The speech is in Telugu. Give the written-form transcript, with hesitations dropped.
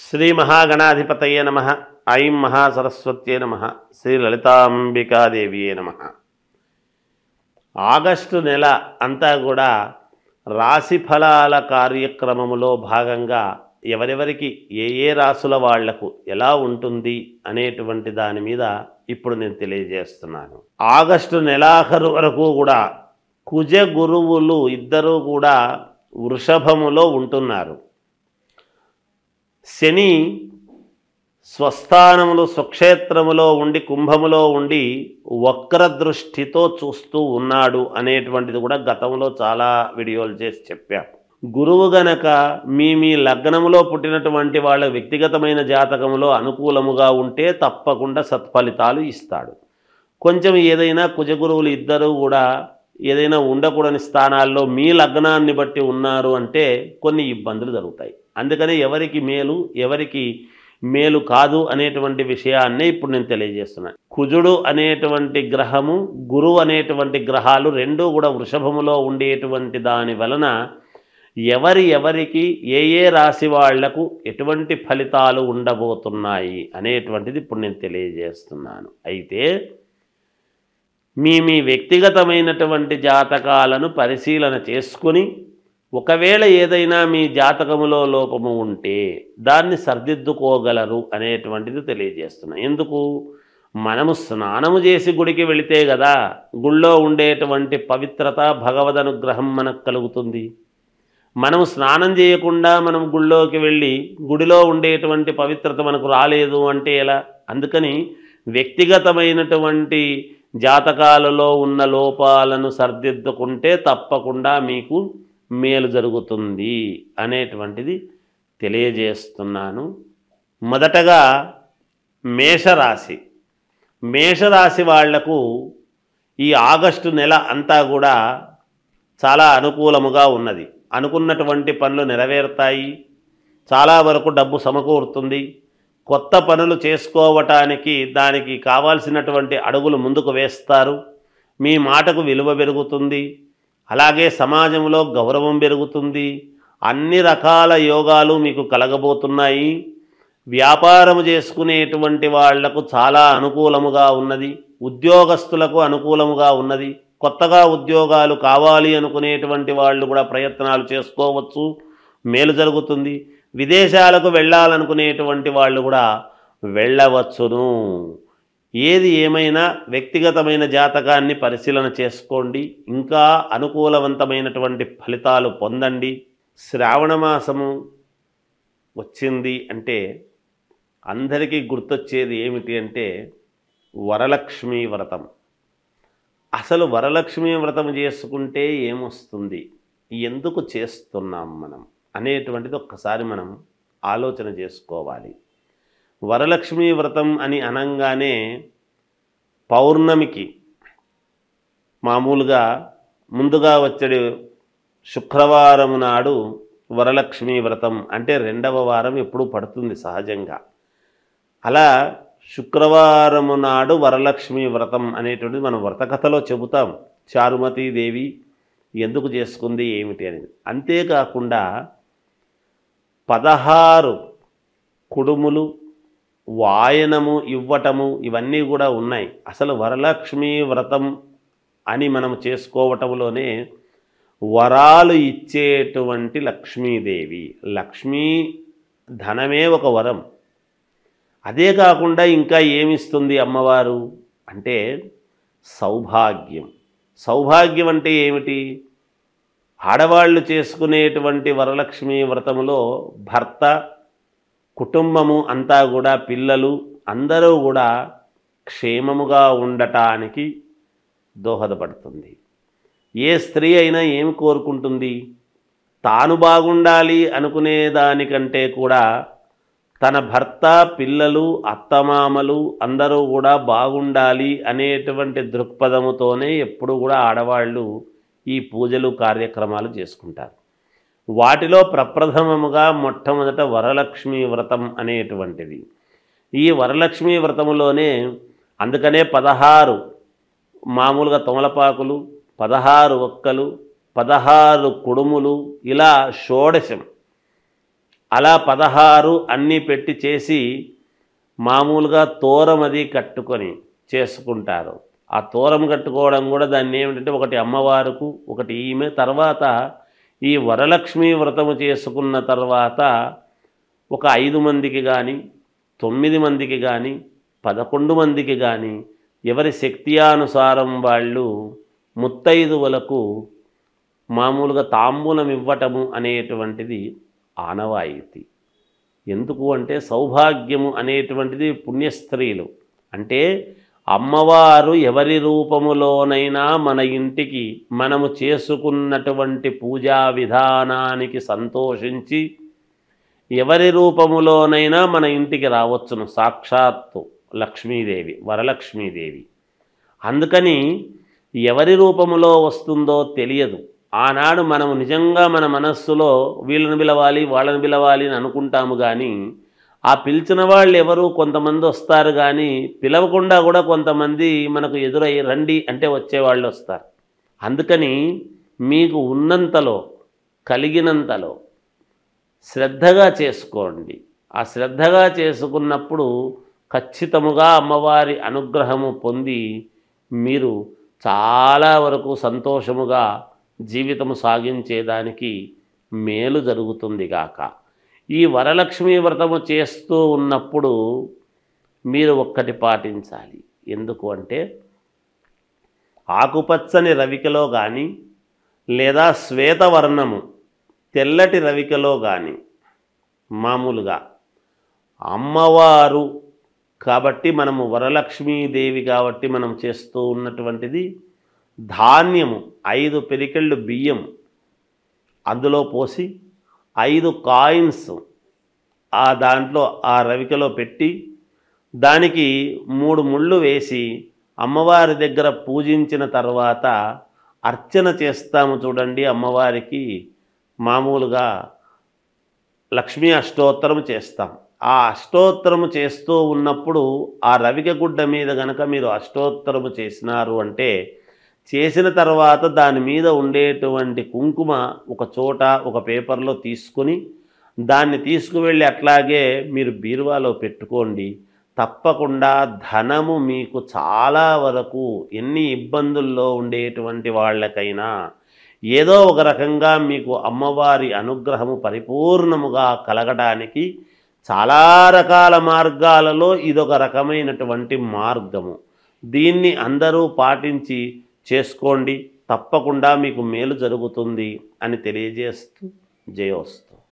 శ్రీ మహాగణాధిపతయే నమః. ఐం మహాసరస్వత్యే నమః. శ్రీ లలితాంబికాదేవియే నమః. ఆగస్టు నెల అంతా కూడా రాశి ఫలాల కార్యక్రమములో భాగంగా ఎవరెవరికి ఏ రాశుల వాళ్లకు ఎలా ఉంటుంది అనేటువంటి దాని మీద ఇప్పుడు నేను తెలియజేస్తున్నాను. ఆగస్టు నెలాఖరు వరకు కూడా కుజ గురువులు ఇద్దరూ కూడా వృషభములో ఉంటున్నారు. శని స్వస్థానములు స్వక్షేత్రములో ఉండి కుంభములో ఉండి వక్రదృష్టితో చూస్తూ ఉన్నాడు అనేటువంటిది కూడా గతంలో చాలా వీడియోలు చేసి చెప్పాం. గురువు గనక మీ లగ్నములో పుట్టినటువంటి వాళ్ళ వ్యక్తిగతమైన జాతకములో అనుకూలముగా ఉంటే తప్పకుండా సత్ఫలితాలు ఇస్తాడు. కొంచెం ఏదైనా కుజగురువులు ఇద్దరూ కూడా ఏదైనా ఉండకూడని స్థానాల్లో మీ లగ్నాన్ని బట్టి ఉన్నారు అంటే కొన్ని ఇబ్బందులు జరుగుతాయి. అందుకని ఎవరికి మేలు ఎవరికి మేలు కాదు అనేటువంటి విషయాన్నే ఇప్పుడు నేను తెలియజేస్తున్నాను. కుజుడు అనేటువంటి గ్రహము గురువు అనేటువంటి గ్రహాలు రెండూ కూడా వృషభములో ఉండేటువంటి దాని వలన ఎవరికి ఏ రాశి వాళ్లకు ఎటువంటి ఫలితాలు ఉండబోతున్నాయి అనేటువంటిది ఇప్పుడు నేను తెలియజేస్తున్నాను. అయితే మీ వ్యక్తిగతమైనటువంటి జాతకాలను పరిశీలన చేసుకుని ఒకవేళ ఏదైనా మీ జాతకములో లోపము ఉంటే దాన్ని సరిదిద్దుకోగలరు అనేటువంటిది తెలియజేస్తున్నాను. ఎందుకు? మనము స్నానము చేసి గుడికి వెళితే కదా గుళ్ళో ఉండేటువంటి పవిత్రత భగవద్ అనుగ్రహం మనకు కలుగుతుంది. మనము స్నానం చేయకుండా మనం గుళ్ళోకి వెళ్ళి గుడిలో ఉండేటువంటి పవిత్రత మనకు రాలేదు అంటే ఎలా? అందుకని వ్యక్తిగతమైనటువంటి జాతకాలలో ఉన్న లోపాలను సరిదిద్దుకుంటే తప్పకుండా మీకు మేలు జరుగుతుంది అనేటువంటిది తెలియజేస్తున్నాను. మొదటగా మేషరాశి వాళ్లకు ఈ ఆగస్టు నెల అంతా కూడా చాలా అనుకూలముగా ఉన్నది. అనుకున్నటువంటి పనులు నెరవేరుతాయి. చాలా వరకు డబ్బు సమకూరుతుంది. కొత్త పనులు చేసుకోవటానికి దానికి కావాల్సినటువంటి అడుగులు ముందుకు వేస్తారు. మీ మాటకు విలువ పెరుగుతుంది. అలాగే సమాజంలో గౌరవం పెరుగుతుంది. అన్ని రకాల యోగాలు మీకు కలగబోతున్నాయి. వ్యాపారము చేసుకునేటువంటి వాళ్లకు చాలా అనుకూలముగా ఉన్నది. ఉద్యోగస్తులకు అనుకూలముగా ఉన్నది. కొత్తగా ఉద్యోగాలు కావాలి అనుకునేటువంటి వాళ్ళు కూడా ప్రయత్నాలు చేసుకోవచ్చు, మేలు జరుగుతుంది. విదేశాలకు వెళ్ళాలనుకునేటువంటి వాళ్ళు కూడా వెళ్ళవచ్చును. ఏది ఏమైనా వ్యక్తిగతమైన జాతకాన్ని పరిశీలన చేసుకోండి. ఇంకా అనుకూలవంతమైనటువంటి ఫలితాలు పొందండి. శ్రావణ మాసము వచ్చింది అంటే అందరికీ గుర్తొచ్చేది ఏమిటి అంటే వరలక్ష్మీ వ్రతం. అసలు వరలక్ష్మీ వ్రతం చేసుకుంటే ఏమొస్తుంది, ఎందుకు చేస్తున్నాం మనం అనేటువంటిది ఒక్కసారి మనం ఆలోచన చేసుకోవాలి. వరలక్ష్మీ వ్రతం అని అనంగానే పౌర్ణమికి మామూలుగా ముందుగా వచ్చే శుక్రవారం నాడు వరలక్ష్మీ వ్రతం అంటే రెండవ వారం ఎప్పుడు పడుతుంది సహజంగా. అలా శుక్రవారము నాడు వరలక్ష్మీ వ్రతం అనేటువంటిది మనం వ్రతకథలో చెబుతాం. చారుమతీదేవి ఎందుకు చేసుకుంది ఏమిటి అనేది. అంతేకాకుండా 16 కుడుములు వాయనము ఇవ్వటము ఇవన్నీ కూడా ఉన్నాయి. అసలు వరలక్ష్మీ వ్రతం అని మనం చేసుకోవటంలోనే వరాలు ఇచ్చేటువంటి లక్ష్మీదేవి. లక్ష్మీ ధనమే ఒక వరం. అదే కాకుండా ఇంకా ఏమిస్తుంది అమ్మవారు అంటే సౌభాగ్యం. సౌభాగ్యం అంటే ఏమిటి? ఆడవాళ్ళు చేసుకునేటువంటి వరలక్ష్మీ వ్రతములో భర్త కుటుంబము అంతా కూడా పిల్లలు అందరూ కూడా క్షేమముగా ఉండటానికి దోహదపడుతుంది. ఏ స్త్రీ అయినా ఏమి కోరుకుంటుంది? తాను బాగుండాలి అనుకునే దానికంటే కూడా తన భర్త పిల్లలు అత్తమామలు అందరూ కూడా బాగుండాలి అనేటువంటి దృక్పథముతోనే ఎప్పుడు కూడా ఆడవాళ్ళు ఈ పూజలు కార్యక్రమాలు చేసుకుంటారు. వాటిలో ప్రప్రథమముగా మొట్టమొదట వరలక్ష్మీ వ్రతం అనేటువంటిది. ఈ వరలక్ష్మీ వ్రతములోనే అందుకనే 16 మామూలుగా తమలపాకులు, 16 ఒక్కలు, 16 కుడుములు ఇలా షోడశం అలా 16 అన్నీ పెట్టి చేసి మామూలుగా తోరం అది కట్టుకొని చేసుకుంటారు. ఆ తోరం కట్టుకోవడం కూడా దాన్ని ఏమిటంటే ఒకటి అమ్మవారుకు, ఒకటి ఈమె. తర్వాత ఈ వరలక్ష్మి వ్రతము చేసుకున్న తర్వాత ఒక 5 మందికి కానీ, 9 మందికి కానీ, 11 మందికి కానీ ఎవరి శక్త్యానుసారం వాళ్ళు ముత్తైదువులకు మామూలుగా తాంబూలం ఇవ్వటము అనేటువంటిది ఆనవాయితీ. ఎందుకు అంటే సౌభాగ్యము అనేటువంటిది పుణ్యస్త్రీలు అంటే అమ్మవారు ఎవరి రూపములోనైనా మన ఇంటికి మనము చేసుకున్నటువంటి పూజా విధానానికి సంతోషించి ఎవరి రూపములోనైనా మన ఇంటికి రావచ్చును. సాక్షాత్తు లక్ష్మీదేవి, వరలక్ష్మీదేవి. అందుకని ఎవరి రూపములో వస్తుందో తెలియదు. ఆనాడు మనము నిజంగా మన మనస్సులో వీళ్ళని పిలవాలి వాళ్ళని పిలవాలి అని అనుకుంటాము, కానీ ఆ పిలిచిన వాళ్ళు ఎవరు కొంతమంది వస్తారు, కానీ పిలవకుండా కూడా కొంతమంది మనకు ఎదురై రండి అంటే వచ్చేవాళ్ళు వస్తారు. అందుకని మీకు ఉన్నంతలో కలిగినంతలో శ్రద్ధగా చేసుకోండి. ఆ శ్రద్ధగా చేసుకున్నప్పుడు ఖచ్చితముగా అమ్మవారి అనుగ్రహము పొంది మీరు చాలా వరకు సంతోషముగా జీవితము సాగించేదానికి మేలు జరుగుతుంది గాక. ఈ వరలక్ష్మి వ్రతము చేస్తూ ఉన్నప్పుడు మీరు ఒక్కటి పాటించాలి. ఎందుకు అంటే ఆకుపచ్చని రవికలో కానీ లేదా శ్వేతవర్ణము తెల్లటి రవికలో కానీ మామూలుగా అమ్మవారు కాబట్టి మనము వరలక్ష్మీదేవి కాబట్టి మనం చేస్తూ ఉన్నటువంటిది ధాన్యము 5 పిరికెళ్ళు బియ్యం అందులో పోసి 5 కాయిన్స్ ఆ దాంట్లో ఆ రవికలో పెట్టి దానికి 3 ముళ్ళు వేసి అమ్మవారి దగ్గర పూజించిన తర్వాత అర్చన చేస్తాము చూడండి. అమ్మవారికి మామూలుగా లక్ష్మీ అష్టోత్తరం చేస్తాం. ఆ అష్టోత్తరము చేస్తూ ఉన్నప్పుడు ఆ రవిక గుడ్డ మీద గనక మీరు అష్టోత్తరము చేసినారు అంటే చేసిన తర్వాత దాని మీద ఉండేటువంటి కుంకుమ ఒక చోట ఒక పేపర్లో తీసుకొని దాన్ని తీసుకువెళ్ళి అట్లాగే మీరు బీరువాలో పెట్టుకోండి. తప్పకుండా ధనము మీకు చాలా వరకు ఎన్ని ఇబ్బందుల్లో ఉండేటువంటి వాళ్ళకైనా ఏదో ఒక రకంగా మీకు అమ్మవారి అనుగ్రహము పరిపూర్ణముగా కలగడానికి చాలా రకాల మార్గాలలో ఇదొక రకమైనటువంటి మార్గము. దీన్ని అందరూ పాటించి చేసుకోండి. తప్పకుండా మీకు మేలు జరుగుతుంది అని తెలియజేస్తూ జయోస్తు.